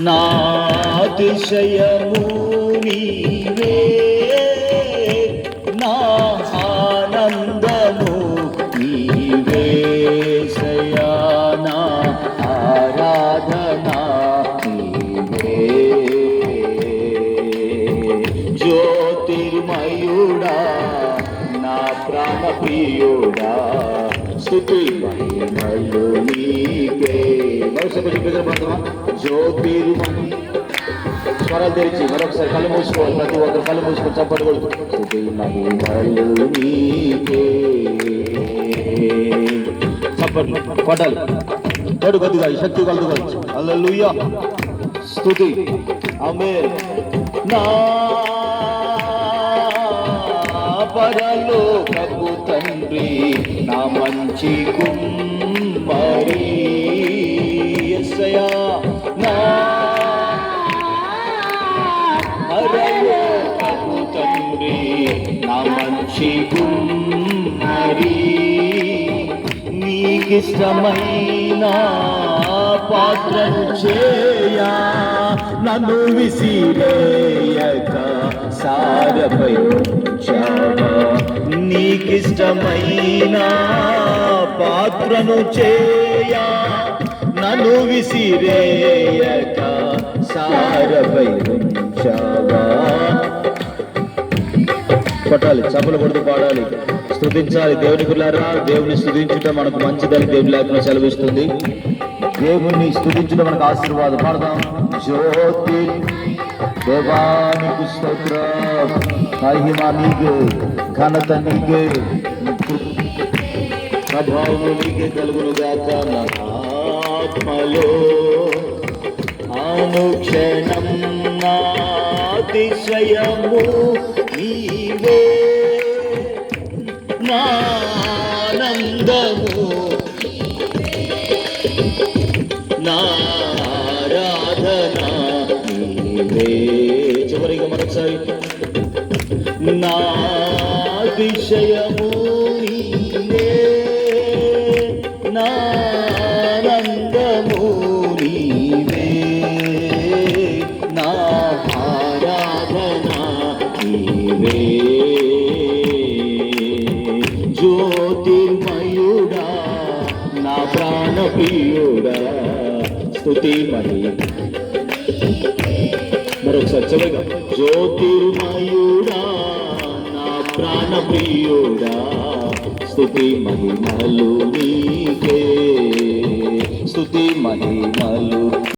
నా అతిశయము నీవే, నా ఆనందము నీవే సయా, నా ఆరాధన నీవే. జ్యోతిర్మయుడా నా ప్రాణ ప్రియుడా, స్తుతి మహిమలు నీకే. మరోసారి చెప్పేద్దామా? జ్యోతిర్మయి స్వరాలు తెరిచి మరొకసారి కళ్ళు మూసుకోవాలి. ప్రతి ఒక్కరు కళ్ళు మూసుకొని చప్పటి కొడుకు. స్తుతి మహిమలు నీకే. చప్పట్లు కొట్టాలి. తోడు కొద్దిగా శక్తి కలుగుతాయి. హల్లెలూయా, స్తుతి. ఆమేన్. నా పరలోకపు తండ్రి, నా మంచి కుమ్మరి యేసయ్యా, నా పరలోకపు తండ్రి, నా మంచి కుమ్మరి, నీకిష్టమైన పాత్రను చేయా, నన్ను విసిరేయక సారపై ఉంచావా. నీకిష్టమైన పాత్రను చేయా, నన్ను విసిరేయక సారపై ఉంచావా. కొట్టాలి, చప్పలు కొడుతూ పాడాలి, స్తుతించాలి. దేవుని పిల్లారా, దేవుని స్తుతించుట మనకు మంచిదని దేవుని లేఖనం సెలవిస్తుంది. దేవుని స్తుతించుట మనకు ఆశీర్వాదం. పాడదాం. జ్యోతి దేవానికి స్తోత్రం, మహిమ నీకే, ఘనత నీకే, ప్రభావం నీకే కలుగును గాక. నా ఆత్మలో అనుక్షణం నా అతిశయము నీవే, నా ఆనందము, నా ఆరాధన నీవే. చివరిగా మరొకసారి. నా అతిశయము నీవే, నా ఆనందము నీవే, నా ఆరాధన నీవే. జ్యోతిర్మయుడా నా ప్రాణ ప్రియుడా, స్తుతి మహిమ. మరొకసారి చివరిగా. జ్యోతిర్మయుడా నా ప్రాణ ప్రియుడా, స్తుతి మహిమలు నీకే, స్తుతి మహిమలు